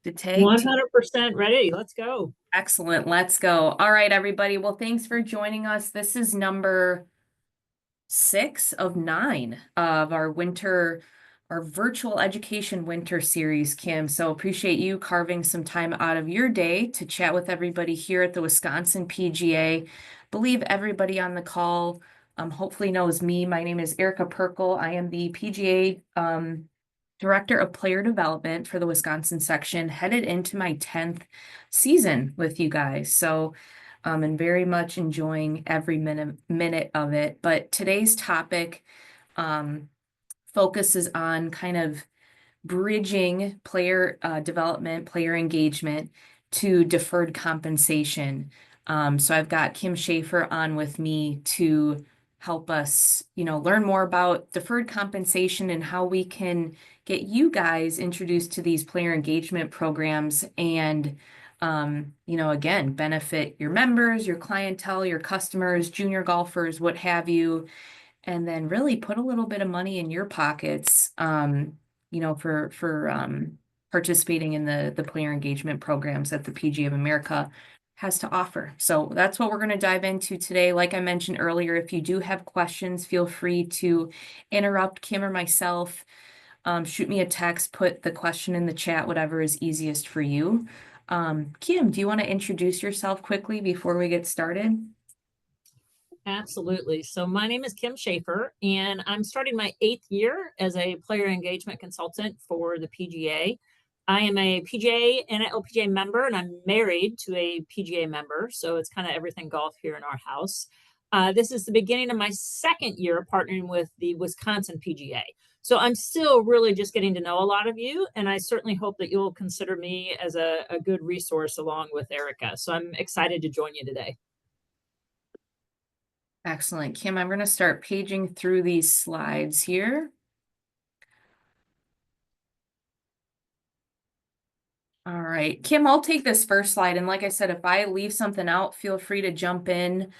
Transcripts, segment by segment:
to take? 100% ready. Let's go. Excellent. Let's go. All right, everybody. Well, thanks for joining us. This is number 6 of 9 of our virtual education winter series, Kim. So appreciate you carving some time out of your day to chat with everybody here at the Wisconsin PGA. Believe everybody on the call hopefully knows me. My name is Erika Pirkl. I am the PGA Director of Player Development for the Wisconsin section, headed into my 10th season with you guys. So and very much enjoying every minute of it. But today's topic focuses on kind of bridging player development, player engagement to deferred compensation. So I've got Kim Shafer on with me to help us, learn more about deferred compensation and how we can get you guys introduced to these player engagement programs and again, benefit your members, your clientele, your customers, junior golfers, what have you, and then really put a little bit of money in your pockets, for participating in the player engagement programs that the PGA of America has to offer. So that's what we're going to dive into today. Like I mentioned earlier, if you do have questions, feel free to interrupt Kim or myself. Shoot me a text, put the question in the chat, whatever is easiest for you. Kim, do you want to introduce yourself quickly before we get started? Absolutely. So my name is Kim Shafer, and I'm starting my 8th year as a player engagement consultant for the PGA. I am a PGA and an LPGA member, and I'm married to a PGA member. So it's kind of everything golf here in our house. This is the beginning of my 2nd year partnering with the Wisconsin PGA. So I'm still really just getting to know a lot of you, and I certainly hope that you'll consider me as a good resource along with Erika. So I'm excited to join you today. Excellent. Kim, I'm going to start paging through these slides here. All right, Kim, I'll take this first slide. And like I said, if I leave something out, feel free to jump in.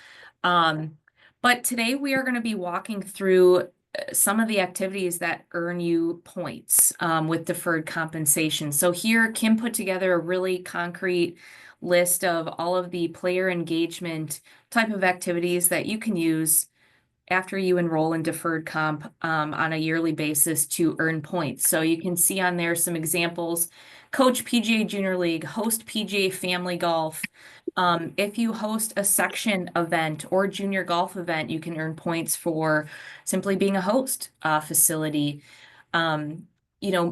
But today we are going to be walking through some of the activities that earn you points with deferred compensation. So here, Kim put together a really concrete list of all of the player engagement type of activities that you can use after you enroll in deferred comp on a yearly basis to earn points. So you can see on there some examples: coach PGA Junior League, host PGA Family Golf. If you host a section event or junior golf event, you can earn points for simply being a host facility.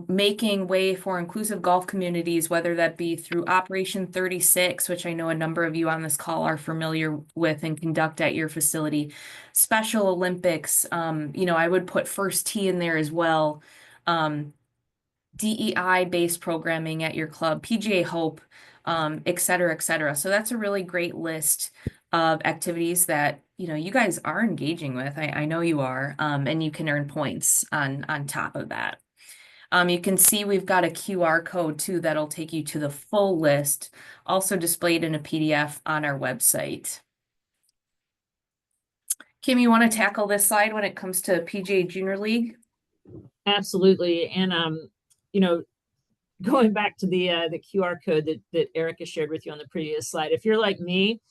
Making way for inclusive golf communities, whether that be through Operation 36, which I know a number of you on this call are familiar with and conduct at your facility. Special Olympics, I would put First Tee in there as well. DEI-based programming at your club, PGA Hope, et cetera, et cetera. So that's a really great list of activities that, you guys are engaging with. I know you are, and you can earn points on top of that. You can see we've got a QR code too that'll take you to the full list, also displayed in a PDF on our website. Kim, you want to tackle this slide when it comes to PGA Junior League? Absolutely. And going back to the QR code that Erika shared with you on the previous slide, if you're like me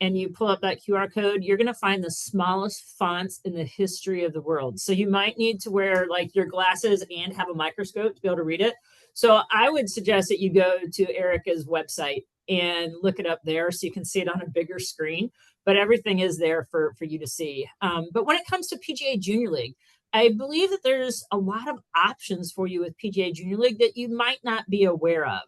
and you pull up that QR code, you're going to find the smallest fonts in the history of the world. So you might need to wear like your glasses and have a microscope to be able to read it. So I would suggest that you go to Erika's website and look it up there so you can see it on a bigger screen. But everything is there for you to see. But when it comes to PGA Junior League, I believe that there's a lot of options for you with PGA Junior League that you might not be aware of.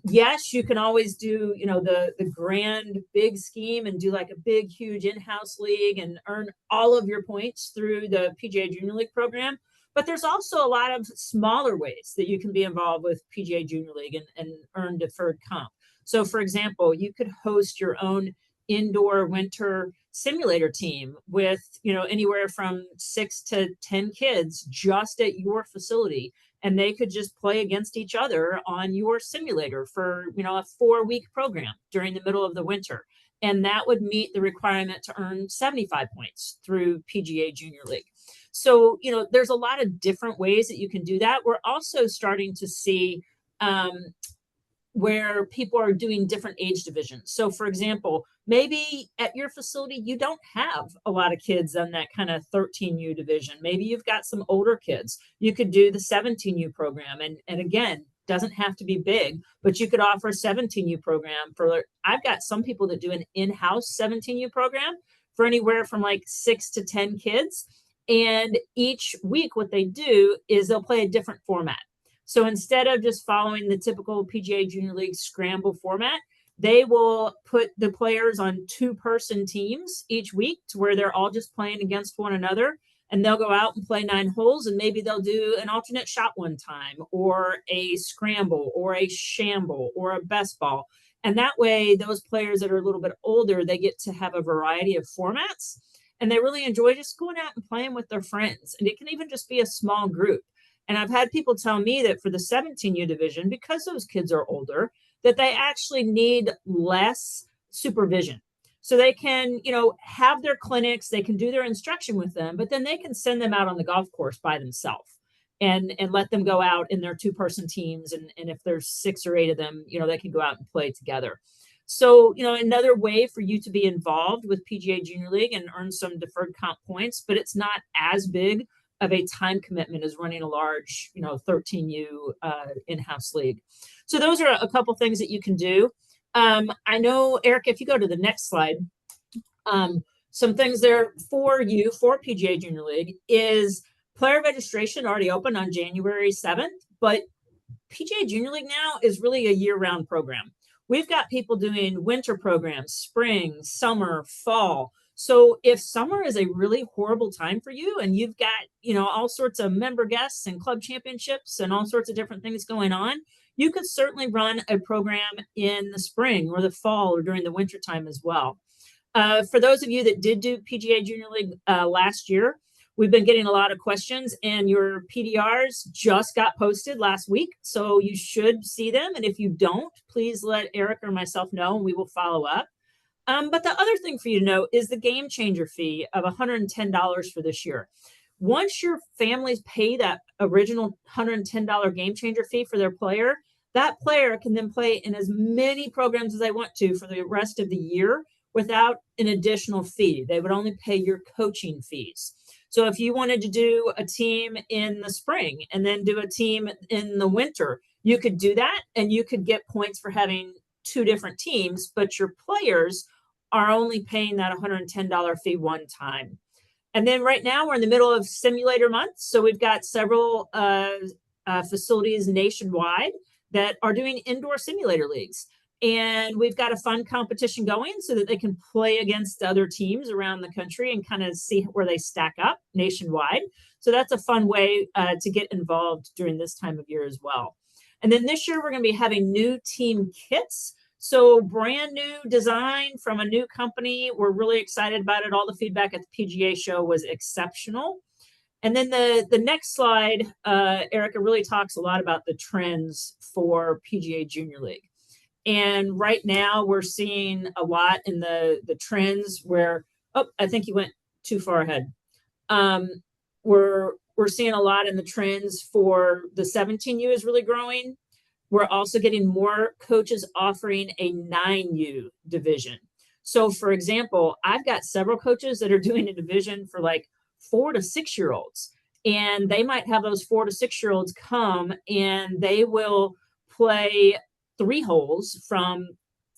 Yes, you can always do, the grand big scheme and do like a big, huge in-house league and earn all of your points through the PGA Junior League program. But there's also a lot of smaller ways that you can be involved with PGA Junior League and earn deferred comp. So for example, you could host your own indoor winter simulator team with anywhere from 6 to 10 kids just at your facility, and they could just play against each other on your simulator for a 4-week program during the middle of the winter, and that would meet the requirement to earn 75 points through PGA Junior League. So there's a lot of different ways that you can do that. We're also starting to see where people are doing different age divisions. So, for example, maybe at your facility, you don't have a lot of kids on that kind of 13U division. Maybe you've got some older kids. You could do the 17U program. And again, doesn't have to be big, but you could offer a 17U program for, I've got some people that do an in-house 17U program for anywhere from like 6 to 10 kids. And each week, what they do is they'll play a different format. So instead of just following the typical PGA Junior League scramble format, they will put the players on two-person teams each week to where they're all just playing against one another. And they'll go out and play 9 holes, and maybe they'll do an alternate shot one time, or a scramble, or a shamble, or a best ball. And that way, those players that are a little bit older, they get to have a variety of formats. And they really enjoy just going out and playing with their friends. And it can even just be a small group. And I've had people tell me that for the 17U division, because those kids are older, that they actually need less supervision. So they can, have their clinics, they can do their instruction with them, but then they can send them out on the golf course by themselves and let them go out in their two-person teams. And if there's 6 or 8 of them, they can go out and play together. So, another way for you to be involved with PGA Junior League and earn some deferred comp points, but it's not as big of a time commitment as running a large, 13U in-house league. So those are a couple things that you can do. I know, Erika, if you go to the next slide, some things there for you for PGA Junior League is player registration already open on January 7th, but PGA Junior League now is really a year-round program. We've got people doing winter programs, spring, summer, fall. So if summer is a really horrible time for you and you've got, all sorts of member guests and club championships and all sorts of different things going on, you could certainly run a program in the spring or the fall or during the winter time as well. For those of you that did do PGA Junior League last year, we've been getting a lot of questions, and your PDRs just got posted last week, so you should see them. And if you don't, please let Erika or myself know, and we will follow up. But the other thing for you to know is the game changer fee of $110 for this year. Once your families pay that original $110 game changer fee for their player, that player can then play in as many programs as they want to for the rest of the year without an additional fee. They would only pay your coaching fees. So if you wanted to do a team in the spring and then do a team in the winter, you could do that, and you could get points for having 2 different teams, but your players are only paying that $110 fee one time. And then right now we're in the middle of simulator month. So we've got several facilities nationwide that are doing indoor simulator leagues. And we've got a fun competition going so that they can play against other teams around the country and kind of see where they stack up nationwide. So that's a fun way to get involved during this time of year as well. And then this year we're going to be having new team kits. So brand new design from a new company. We're really excited about it. All the feedback at the PGA show was exceptional. And then the next slide, Erika really talks a lot about the trends for PGA Junior League. And right now we're seeing a lot in the trends where, I think you went too far ahead. We're seeing a lot in the trends for the 17U is really growing. We're also getting more coaches offering a 9U division. So for example, I've got several coaches that are doing a division for like 4 to 6 year olds. And they might have those 4 to 6 year olds come and they will play 3 holes from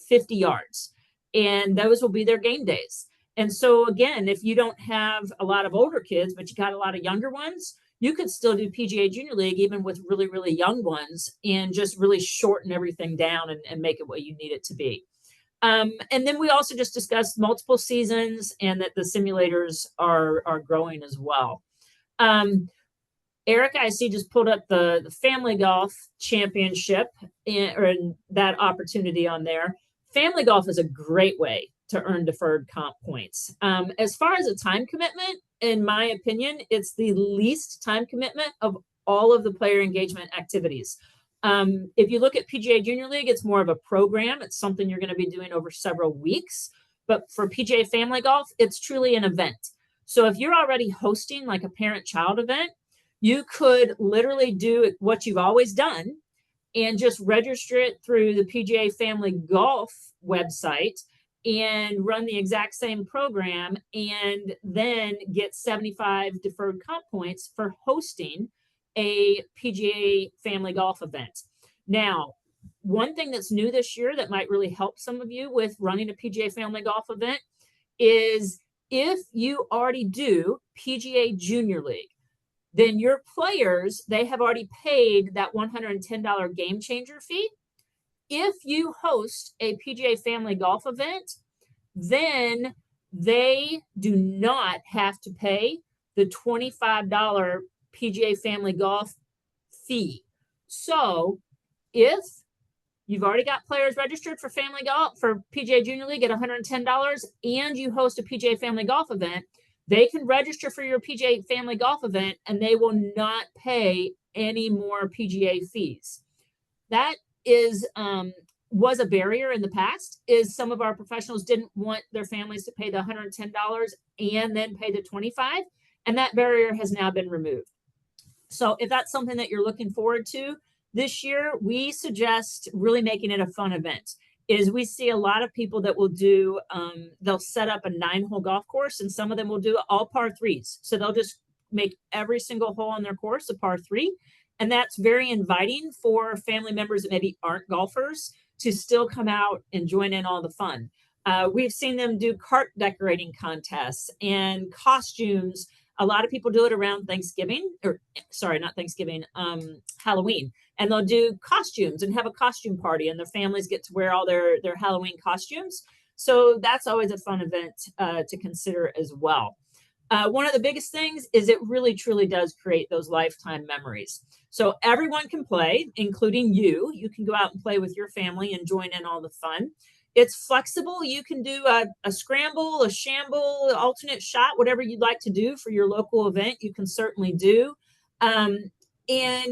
50 yards. And those will be their game days. And so again, if you don't have a lot of older kids, but you got a lot of younger ones, you could still do PGA Junior League even with really, really young ones and just really shorten everything down and make it what you need it to be. And then we also just discussed multiple seasons and that the simulators are growing as well. Erika, I see, just pulled up the Family Golf Championship and that opportunity on there. Family Golf is a great way to earn deferred comp points. As far as a time commitment, in my opinion, it's the least time commitment of all of the player engagement activities. If you look at PGA Junior League, it's more of a program. It's something you're going to be doing over several weeks. But for PGA Family Golf, it's truly an event. So if you're already hosting like a parent-child event, you could literally do what you've always done and just register it through the PGA Family Golf website and run the exact same program, and then get 75 deferred comp points for hosting a PGA Family Golf event. Now, one thing that's new this year that might really help some of you with running a PGA Family Golf event is if you already do PGA Junior League, then your players, they have already paid that $110 game changer fee. If you host a PGA Family Golf event, then they do not have to pay the $25 PGA Family Golf fee. So if you've already got players registered for Family Golf for PGA Junior League at $110 and you host a PGA Family Golf event, they can register for your PGA Family Golf event and they will not pay any more PGA fees. That is was a barrier in the past, is some of our professionals didn't want their families to pay the $110 and then pay the $25, and that barrier has now been removed. So if that's something that you're looking forward to this year, we suggest really making it a fun event. Is we see a lot of people that will do, they'll set up a 9-hole golf course, and some of them will do all par threes. So they'll just make every single hole on their course a par three. And that's very inviting for family members that maybe aren't golfers to still come out and join in all the fun. We've seen them do cart decorating contests and costumes. A lot of people do it around Thanksgiving, or sorry, not Thanksgiving, Halloween. And they'll do costumes and have a costume party, and their families get to wear all their Halloween costumes. So that's always a fun event to consider as well. One of the biggest things is it really truly does create those lifetime memories. So everyone can play, including you. You can go out and play with your family and join in all the fun. It's flexible. You can do a scramble, a shamble, alternate shot, whatever you'd like to do for your local event, you can certainly do. And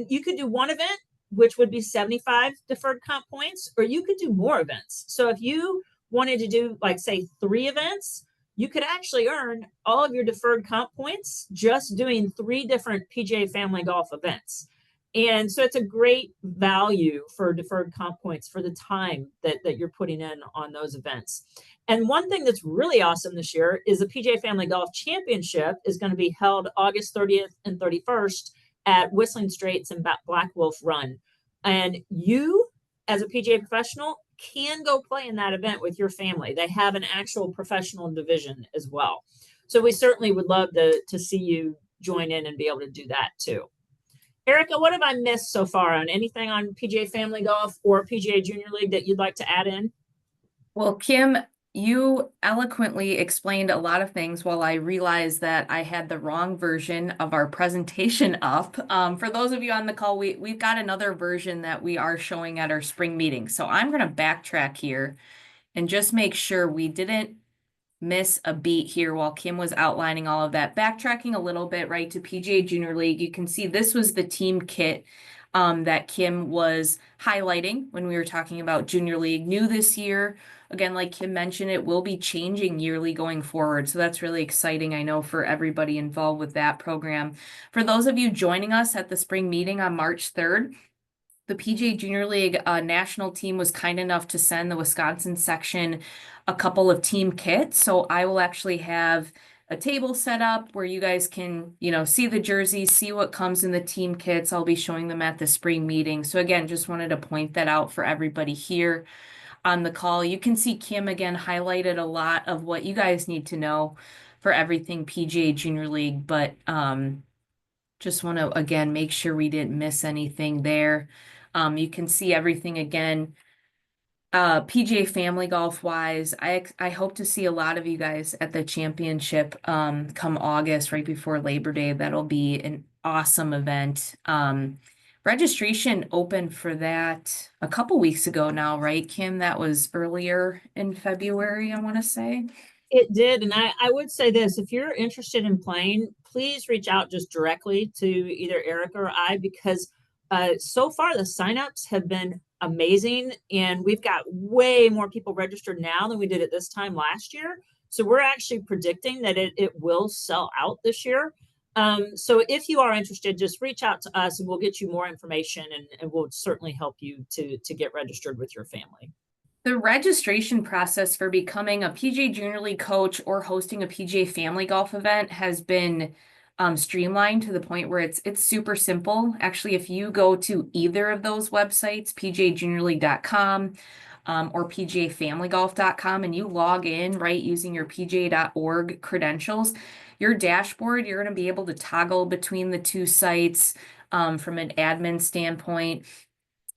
you could do one event, which would be 75 deferred comp points, or you could do more events. So if you wanted to do, like, say, 3 events, you could actually earn all of your deferred comp points just doing 3 different PGA Family Golf events. And so it's a great value for deferred comp points for the time that you're putting in on those events. And one thing that's really awesome this year is the PGA Family Golf Championship is going to be held August 30th and 31st at Whistling Straits and Black Wolf Run. And you, as a PGA professional, can go play in that event with your family. They have an actual professional division as well. So we certainly would love to see you join in and be able to do that too. Erika, what have I missed so far on anything on PGA Family Golf or PGA Junior League that you'd like to add in? Well, Kim, you eloquently explained a lot of things while I realized that I had the wrong version of our presentation up. For those of you on the call, we've got another version that we are showing at our spring meeting. So I'm going to backtrack here and just make sure we didn't miss a beat here while Kim was outlining all of that. Backtracking a little bit, right, to PGA Junior League, you can see this was the team kit that Kim was highlighting when we were talking about Junior League. New this year, again, like Kim mentioned, it will be changing yearly going forward. So that's really exciting, I know, for everybody involved with that program. For those of you joining us at the spring meeting on March 3rd, the PGA Junior League national team was kind enough to send the Wisconsin section a couple of team kits. So I will actually have a table set up where you guys can, see the jerseys, see what comes in the team kits. I'll be showing them at the spring meeting. So again, just wanted to point that out for everybody here on the call. You can see Kim again highlighted a lot of what you guys need to know for everything PGA Junior League, but just want to again make sure we didn't miss anything there. You can see everything again. PGA Family Golf wise, I hope to see a lot of you guys at the championship come August, right before Labor Day. That'll be an awesome event. Registration opened for that a couple weeks ago now, right, Kim? That was earlier in February, I want to say. It did. And I would say this, if you're interested in playing, please reach out just directly to either Erika or I, because so far the signups have been amazing. And we've got way more people registered now than we did at this time last year. So we're actually predicting that it will sell out this year. So if you are interested, just reach out to us and we'll get you more information, and we'll certainly help you to get registered with your family. The registration process for becoming a PGA Junior League coach or hosting a PGA Family Golf event has been streamlined to the point where it's super simple. Actually, if you go to either of those websites, pgajuniorleague.com or pgafamilygolf.com, and you log in, right, using your pga.org credentials, your dashboard, you're going to be able to toggle between the two sites from an admin standpoint.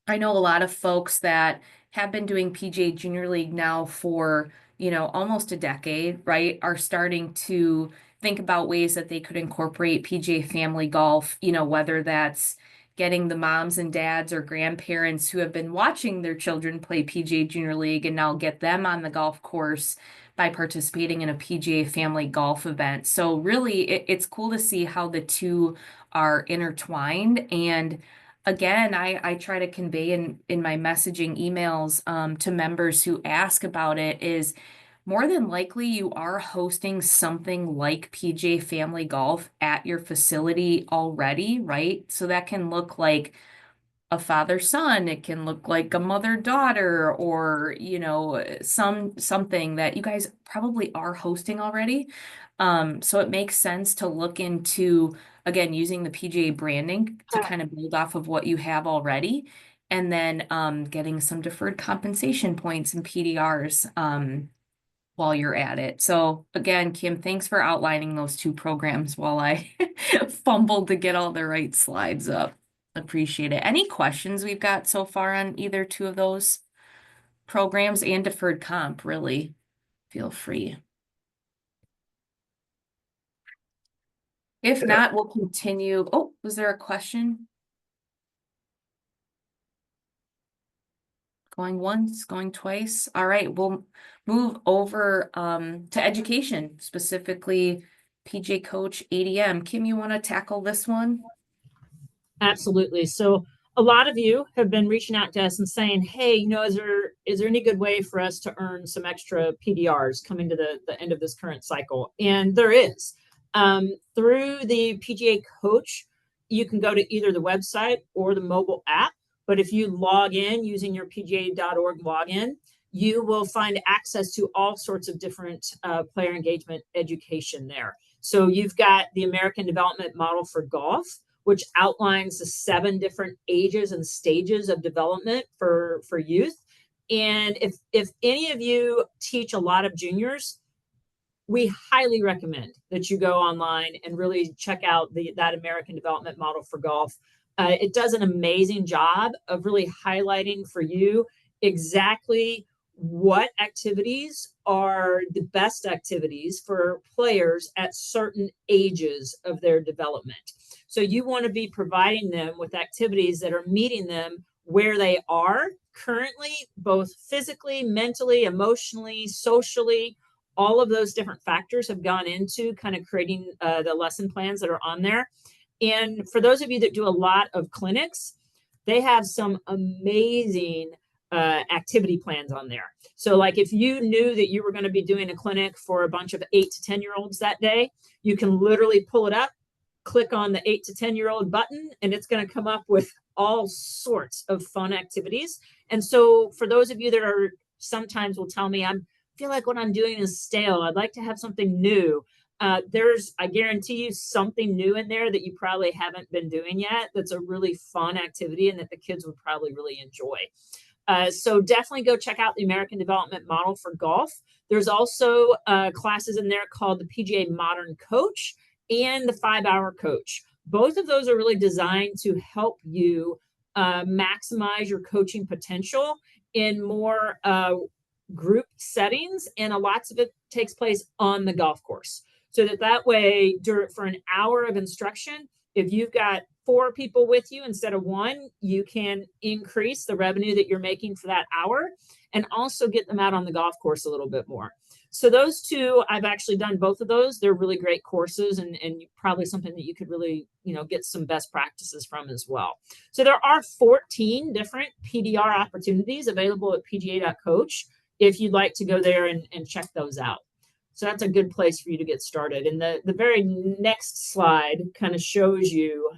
I know a lot of folks that have been doing PGA Junior League now for, almost a decade, right, are starting to think about ways that they could incorporate PGA Family Golf, whether that's getting the moms and dads or grandparents who have been watching their children play PGA Junior League and now get them on the golf course by participating in a PGA Family Golf event. So really, it's cool to see how the two are intertwined. And again, I try to convey in my messaging emails to members who ask about it is more than likely you are hosting something like PJ Family Golf at your facility already, right? So that can look like a father-son, it can look like a mother-daughter, or something that you guys probably are hosting already. So it makes sense to look into, again, using the PGA branding to kind of build off of what you have already, and then getting some deferred compensation points and PDRs while you're at it. So again, Kim, thanks for outlining those two programs while I fumbled to get all the right slides up. Appreciate it. Any questions we've got so far on either two of those programs and deferred comp, really? Feel free. If not, we'll continue. Oh, was there a question? Going once, going twice. All right, we'll move over to education, specifically PJ Coach ADM. Kim, you want to tackle this one? Absolutely. So a lot of you have been reaching out to us and saying, hey, is there any good way for us to earn some extra PDRs coming to the end of this current cycle? And there is. Through the PGA Coach, you can go to either the website or the mobile app. But if you log in using your pga.org login, you will find access to all sorts of different player engagement education there. So you've got the American Development Model for Golf, which outlines the 7 different ages and stages of development for youth. And if any of you teach a lot of juniors, we highly recommend that you go online and really check out that American Development Model for Golf. It does an amazing job of really highlighting for you exactly what activities are the best activities for players at certain ages of their development. So you want to be providing them with activities that are meeting them where they are currently, both physically, mentally, emotionally, socially. All of those different factors have gone into kind of creating the lesson plans that are on there. And for those of you that do a lot of clinics, they have some amazing activity plans on there. So like if you knew that you were going to be doing a clinic for a bunch of 8 to 10-year-olds that day, you can literally pull it up, click on the 8 to 10-year-old button, and it's going to come up with all sorts of fun activities. And so for those of you that are sometimes will tell me, I feel like what I'm doing is stale, I'd like to have something new. There's, I guarantee you, something new in there that you probably haven't been doing yet that's a really fun activity and that the kids would probably really enjoy. So definitely go check out the American Development Model for Golf. There's also classes in there called the PGA Modern Coach and the 5-Hour Coach. Both of those are really designed to help you maximize your coaching potential in more group settings, and lots of it takes place on the golf course. So that way, for an hour of instruction, if you've got 4 people with you instead of 1, you can increase the revenue that you're making for that hour and also get them out on the golf course a little bit more. So those two, I've actually done both of those. They're really great courses and probably something that you could really, get some best practices from as well. So there are 14 different PDR opportunities available at pga.coach if you'd like to go there and check those out. So that's a good place for you to get started. And the very next slide kind of shows you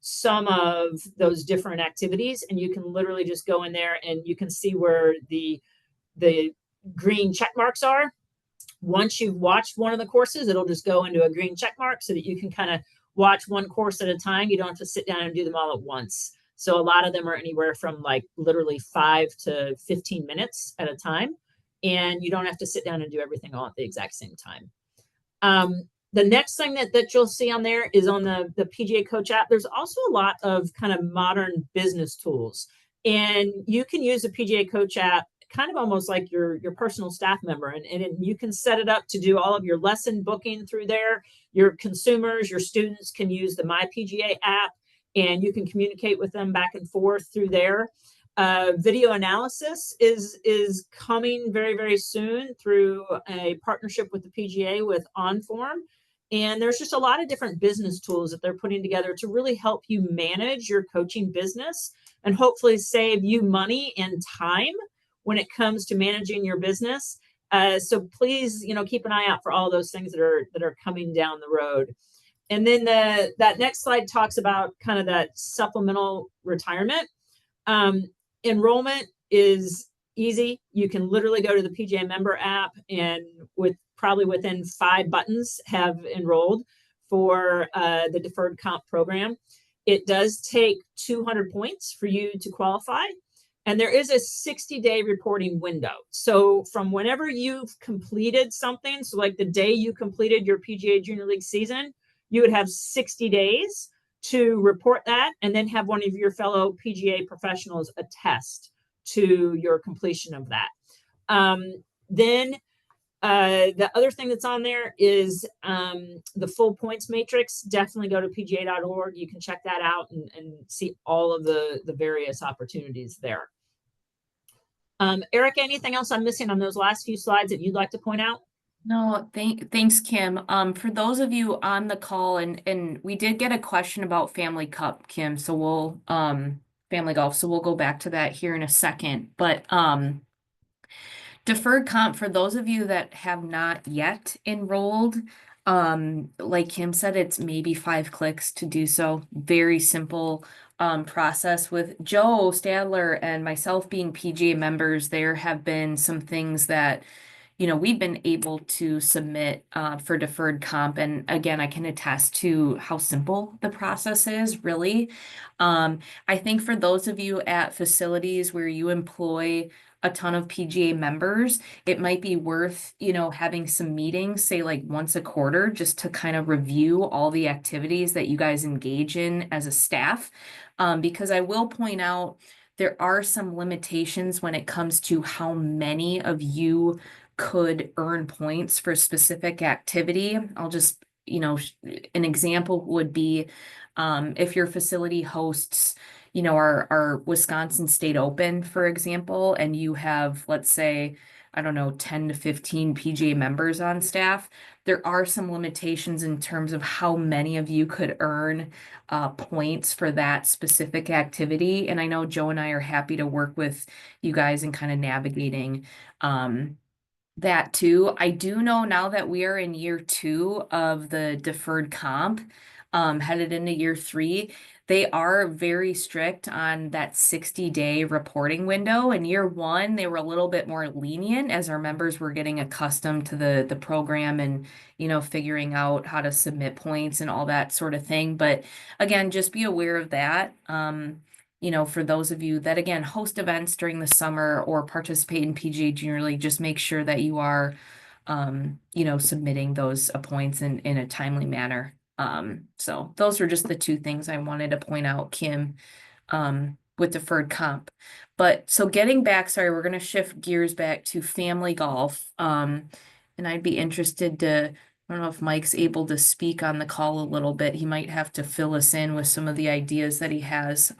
some of those different activities, and you can literally just go in there and you can see where the green check marks are. Once you've watched one of the courses, it'll just go into a green check mark so that you can kind of watch one course at a time. You don't have to sit down and do them all at once. So a lot of them are anywhere from like literally 5 to 15 minutes at a time. And you don't have to sit down and do everything all at the exact same time. The next thing that you'll see on there is on the PGA Coach app. There's also a lot of kind of modern business tools. And you can use the PGA Coach app kind of almost like your personal staff member. And you can set it up to do all of your lesson booking through there. Your consumers, your students can use the My PGA app, and you can communicate with them back and forth through there. Video analysis is coming very, very soon through a partnership with the PGA with OnForm. And there's just a lot of different business tools that they're putting together to really help you manage your coaching business and hopefully save you money and time when it comes to managing your business. So please, keep an eye out for all those things that are coming down the road. And then that next slide talks about kind of that supplemental retirement. Enrollment is easy. You can literally go to the PGA member app and probably within 5 buttons have enrolled for the deferred comp program. It does take 200 points for you to qualify. And there is a 60-day reporting window. So from whenever you've completed something, so like the day you completed your PGA Junior League season, you would have 60 days to report that and then have one of your fellow PGA professionals attest to your completion of that. Then the other thing that's on there is the full points matrix. Definitely go to pga.org. You can check that out and see all of the various opportunities there. Erika, anything else I'm missing on those last few slides that you'd like to point out? No, thanks, Kim. For those of you on the call, and we did get a question about Family Cup, Kim, so we'll Family Golf, so we'll go back to that here in a second. But deferred comp, for those of you that have not yet enrolled, like Kim said, it's maybe 5 clicks to do so. Very simple process. With Joe Stadler and myself being PGA members, there have been some things that we've been able to submit for deferred comp. And again, I can attest to how simple the process is, really. I think for those of you at facilities where you employ a ton of PGA members, it might be worth, having some meetings, say like once a quarter, just to kind of review all the activities that you guys engage in as a staff. Because I will point out there are some limitations when it comes to how many of you could earn points for specific activity. I'll just, an example would be if your facility hosts, our Wisconsin State Open, for example, and you have, let's say, I don't know, 10 to 15 PGA members on staff, there are some limitations in terms of how many of you could earn points for that specific activity. And I know Joe and I are happy to work with you guys in kind of navigating that too. I do know now that we are in year 2 of the deferred comp, headed into year 3, they are very strict on that 60-day reporting window. In year 1, they were a little bit more lenient as our members were getting accustomed to the program and, figuring out how to submit points and all that sort of thing. But again, just be aware of that. For those of you that, again, host events during the summer or participate in PGA Junior League, just make sure that you are, submitting those points in a timely manner. So those were just the 2 things I wanted to point out, Kim, with deferred comp. But so getting back, sorry, we're going to shift gears back to family golf. And I'd be interested to, I don't know if Mike's able to speak on the call a little bit. He might have to fill us in with some of the ideas that he has.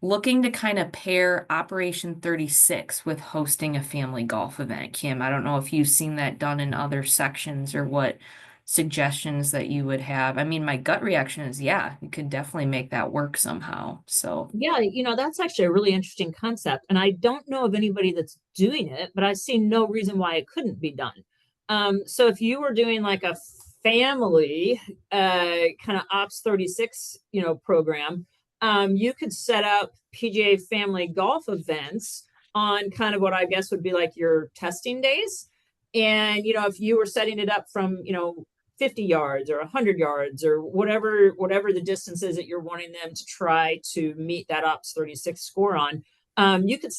Looking to kind of pair Operation 36 with hosting a family golf event. Kim, I don't know if you've seen that done in other sections or what suggestions that you would have. I mean, my gut reaction is, yeah, you could definitely make that work somehow. So Yeah, that's actually a really interesting concept. And I don't know of anybody that's doing it, but I see no reason why it couldn't be done. So if you were doing like a family kind of Ops 36, program, you could set up PGA family golf events on kind of what I guess would be like your testing days. And if you were setting it up from 50 yards or 100 yards or whatever the distance is that you're wanting them to try to meet that Ops 36 score on, you could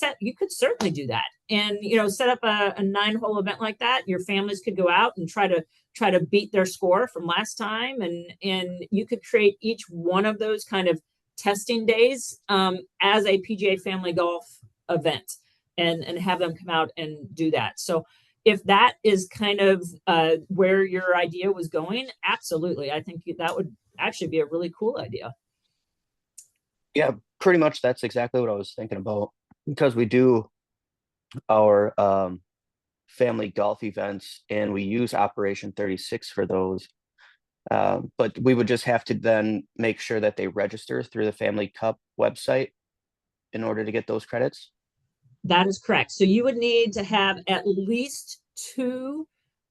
certainly do that, and set up a 9-hole event like that. Your families could go out and try to beat their score from last time, and you could create each one of those kind of testing days as a PGA family golf event, and have them come out and do that. So if that is kind of where your idea was going, absolutely, I think that would actually be a really cool idea. Yeah, pretty much that's exactly what I was thinking about because we do our family golf events and we use Operation 36 for those. But we would just have to then make sure that they register through the Family Cup website in order to get those credits. That is correct. So you would need to have at least 2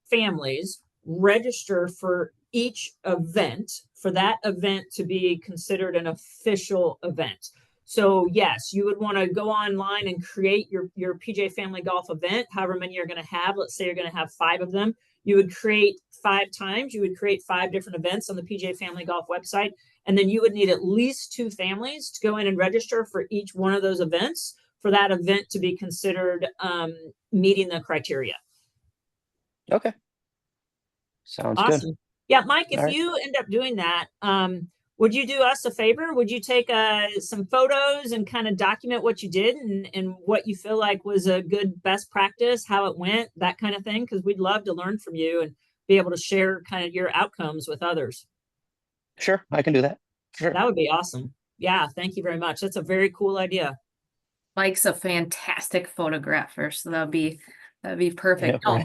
families register for each event for that event to be considered an official event. So yes, you would want to go online and create your PJ Family Golf event, however many you're going to have. Let's say you're going to have 5 of them. You would create 5 times. You would create 5 different events on the PJ Family Golf website. And then you would need at least 2 families to go in and register for each one of those events for that event to be considered meeting the criteria. Okay, sounds good. Awesome. Yeah, Mike, All if right. you end up doing that, would you do us a favor? Would you take some photos and kind of document what you did and what you feel like was a good best practice, how it went, that kind of thing? Because we'd love to learn from you and be able to share kind of your outcomes with others. Sure, I can do that. Sure. That would be awesome. Yeah, thank you very much. That's a very cool idea. Mike's a fantastic photographer, so that'd be Yeah, perfect. right.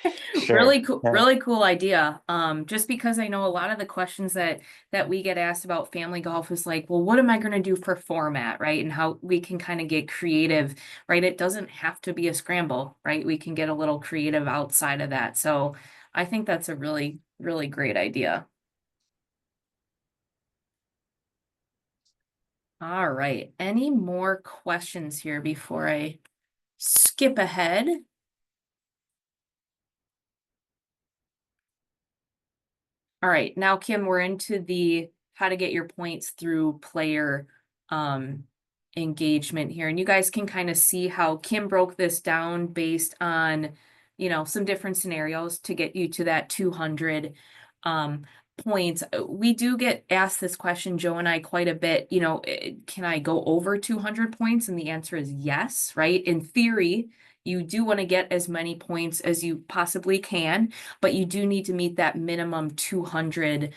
Oh, Sure. Yeah. really cool idea. Just because I know a lot of the questions that we get asked about family golf is like, well, what am I going to do for format, right? And how we can kind of get creative, right? It doesn't have to be a scramble, right? We can get a little creative outside of that. So I think that's a really, really great idea. All right. Any more questions here before I skip ahead? All right, now Kim, we're into the how to get your points through player um engagement here. And you guys can kind of see how Kim broke this down based on, some different scenarios to get you to that 200 um points. We do get asked this question, Joe and I, quite a bit, can I go over 200 points? And the answer is yes, right? In theory, you do want to get as many points as you possibly can, but you do need to meet that minimum 200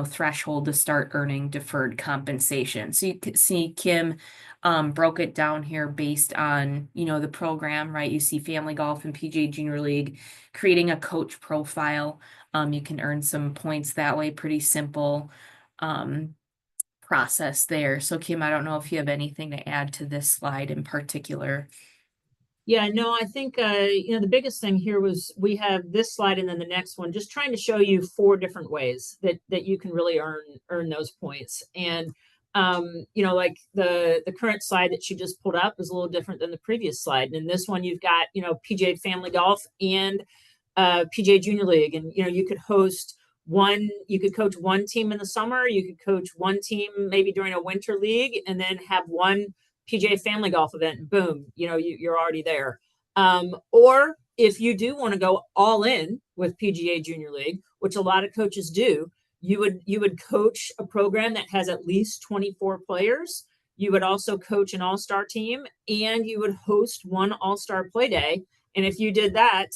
threshold to start earning deferred compensation. So you can see Kim broke it down here based on, the program, right? You see Family Golf and PGA Junior League creating a coach profile. You can earn some points that way, pretty simple process there. So Kim, I don't know if you have anything to add to this slide in particular. Yeah, no, I think the biggest thing here was we have this slide and then the next one, just trying to show you 4 different ways that you can really earn those points. And like the current slide that she just pulled up is a little different than the previous slide. And in this one, you've got PGA Family Golf and PGA Junior League, and you could you could coach one team in the summer, you could coach one team maybe during a winter league, and then have one PGA Family Golf event, and boom, you're already there. Or if you do want to go all in with PGA Junior League, which a lot of coaches do, you would coach a program that has at least 24 players. You would also coach an all-star team, and you would host one all-star play day. And if you did that,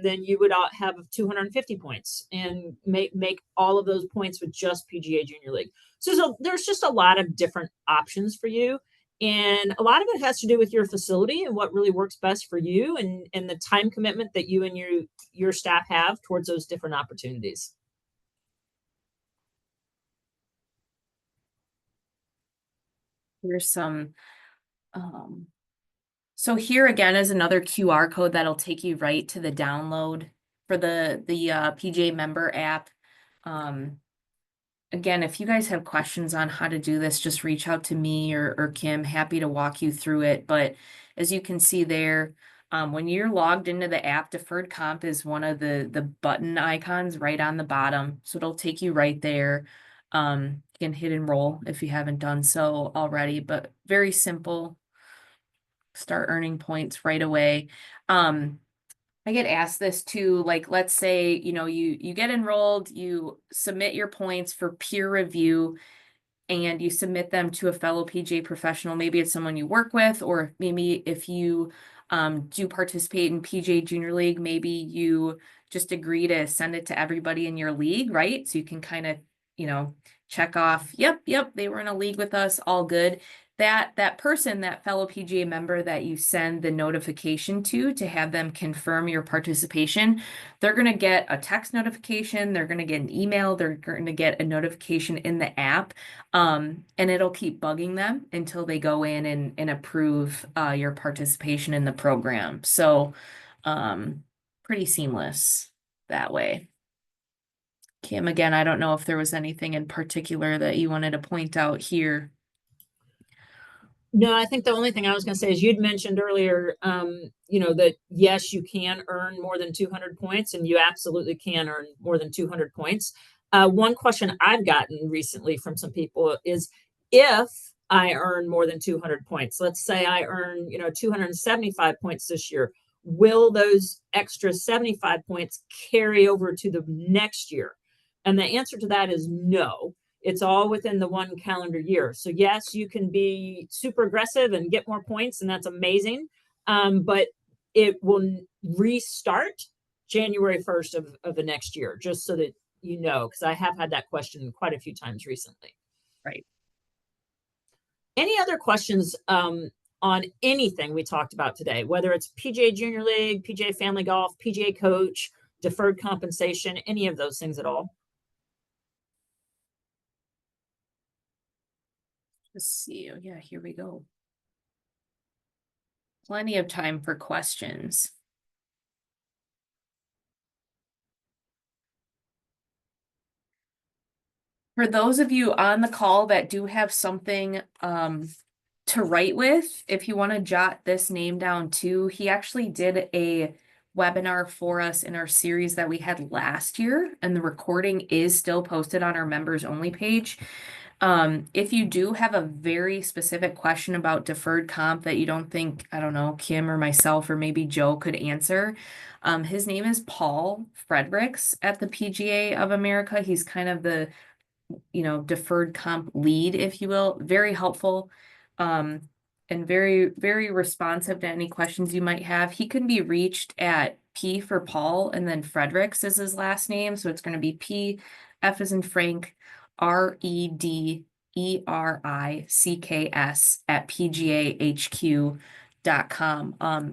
then you would have 250 points and make all of those points with just PGA Junior League. So there's just a lot of different options for you. And a lot of it has to do with your facility and what really works best for you, and the time commitment that you and your staff have towards those different opportunities. Here's some um So here again is another QR code that'll take you right to the download for the PJ member app. Again, if you guys have questions on how to do this, just reach out to me or Kim. Happy to walk you through it. But as you can see there, when you're logged into the app, deferred comp is one of the button icons right on the bottom. So it'll take you right there. You can hit enroll if you haven't done so already, but very simple. Start earning points right away. I get asked this too, like, let's say, you get enrolled, you submit your points for peer review, and you submit them to a fellow PGA professional. Maybe it's someone you work with, or maybe if you do participate in PGA Junior League, maybe you just agree to send it to everybody in your league, right? So you can kind of, check off, yep, they were in a league with us, all good. That person, that fellow PGA member that you send the notification to have them confirm your participation, they're going to get a text notification, they're going to get an email, they're going to get a notification in the app, and it'll keep bugging them until they go in and approve your participation in the program. So pretty seamless that way. Kim, again, I don't know if there was anything in particular that you wanted to point out here. No, I think the only thing I was going to say is you'd mentioned earlier, that yes, you can earn more than 200 points, and you absolutely can earn more than 200 points. One question I've gotten recently from some people is, if I earn more than 200 points, let's say I earn, 275 points this year, will those extra 75 points carry over to the next year? And the answer to that is no. It's all within the one calendar year. So yes, you can be super aggressive and get more points, and that's amazing. But it will restart January 1st of the next year, just so that you know, because I have had that question quite a few times recently. Right. Any other questions on anything we talked about today, whether it's PGA Junior League, PGA Family Golf, PGA Coach, deferred compensation, any of those things at all? Let's see. Oh, yeah, here we go. Plenty of time for questions. For those of you on the call that do have something to write with, if you want to jot this name down too, he actually did a webinar for us in our series that we had last year, and the recording is still posted on our members only page. If you do have a very specific question about deferred comp that you don't think, I don't know, Kim or myself or maybe Joe could answer, his name is Paul Fredericks at the PGA of America. He's kind of the, deferred comp lead, if you will. Very helpful, and very, very responsive to any questions you might have. He can be reached at P for Paul, and then Fredericks is his last name. So it's going to be P, F as in Frank, REDERICKS at pgahq.com.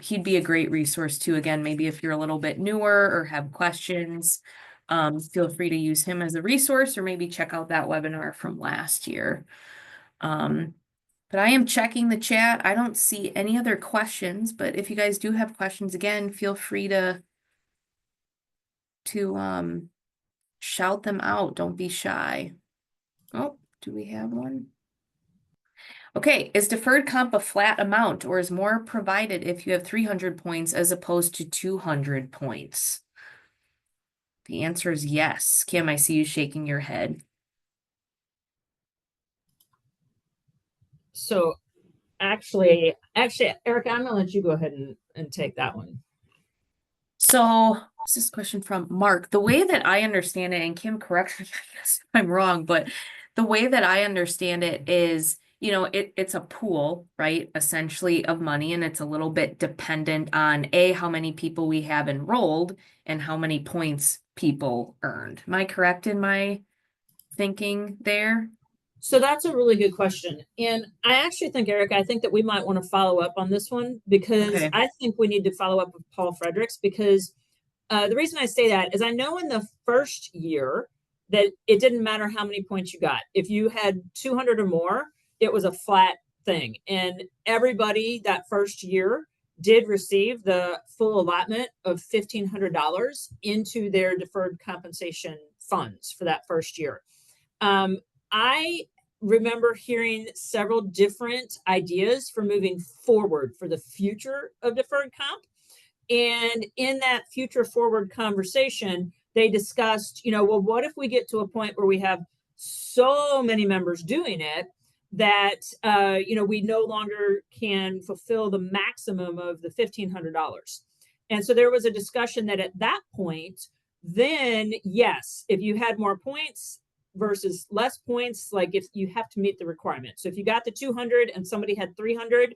He'd be a great resource too. Again, maybe if you're a little bit newer or have questions, feel free to use him as a resource, or maybe check out that webinar from last year. But I am checking the chat. I don't see any other questions, but if you guys do have questions, again, feel free to shout them out. Don't be shy. Oh, do we have one? Okay, is deferred comp a flat amount, or is more provided if you have 300 points as opposed to 200 points? The answer is yes. Kim, I see you shaking your head. So actually, Erika, I'm gonna let you go ahead and take that one. So this is a question from Mark. The way that I understand it, and Kim, correct me if I'm wrong, but the way that I understand it is, it's a pool, right, essentially, of money, and it's a little bit dependent on how many people we have enrolled and how many points people earned. Am I correct in my thinking there? So that's a really good question. And I actually think, Erika, I think that we might want to follow up on this one, because Okay. I think we need to follow up with Paul Fredericks, because the reason I say that is I know in the first year that it didn't matter how many points you got. If you had 200 or more, it was a flat thing. And everybody that first year did receive the full allotment of $1,500 into their deferred compensation funds for that first year. I remember hearing several different ideas for moving forward for the future of deferred comp. And in that future forward conversation, they discussed, well, what if we get to a point where we have so many members doing it that, we no longer can fulfill the maximum of the $1,500. And so there was a discussion that at that point, then yes, if you had more points versus less points, like if you have to meet the requirement. So if you got the 200 and somebody had 300,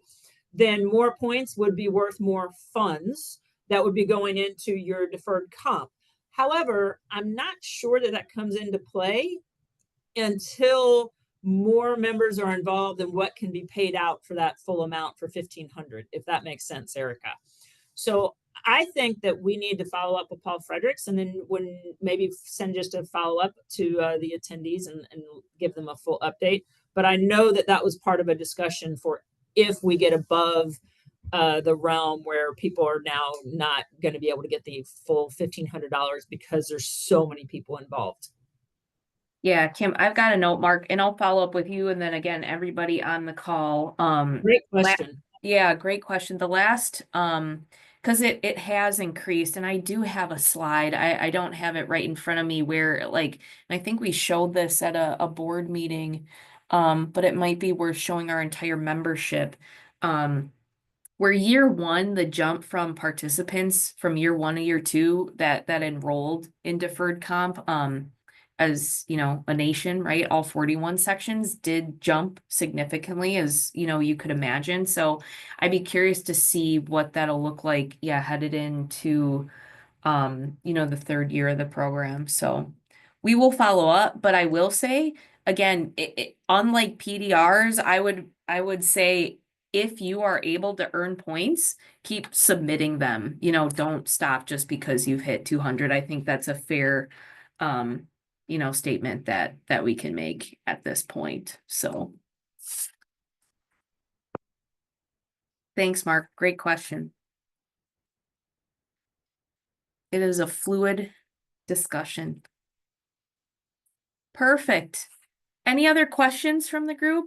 then more points would be worth more funds that would be going into your deferred comp. However, I'm not sure that that comes into play until more members are involved in what can be paid out for that full amount for 1,500, if that makes sense, Erika. So I think that we need to follow up with Paul Fredericks, and then when maybe send just a follow up to the attendees and give them a full update. But I know that that was part of a discussion for if we get above the realm where people are now not going to be able to get the full $1,500 because there's so many people involved. Yeah, Kim, I've got a note, Mark, and I'll follow up with you and then again, everybody on the call. Great question. Yeah, great question. The last, because it has increased, and I do have a slide. I don't have it right in front of me where like, and I think we showed this at a board meeting, but it might be worth showing our entire membership. Where year one, the jump from participants from year one to year two that enrolled in deferred comp, as a nation, right? All 41 sections did jump significantly, as you could imagine. So I'd be curious to see what that'll look like, headed into the third year of the program. So we will follow up, but I will say again, unlike PDRs, I would say if you are able to earn points, keep submitting them. Don't stop just because you've hit 200. I think that's a fair statement that we can make at this point. So thanks, Mark. Great question. It is a fluid discussion. Perfect. Any other questions from the group?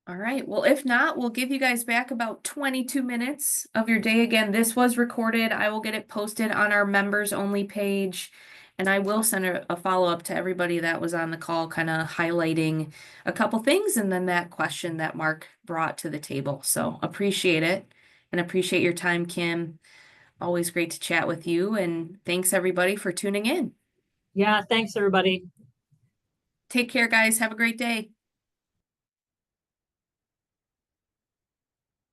All right. Well, if not, we'll give you guys back about 22 minutes of your day. Again, this was recorded. I will get it posted on our members only page. And I will send a follow-up to everybody that was on the call, kind of highlighting a couple things and then that question that Mark brought to the table. So appreciate it and appreciate your time, Kim. Always great to chat with you. And thanks everybody for tuning in. Yeah, thanks everybody. Take care, guys. Have a great day.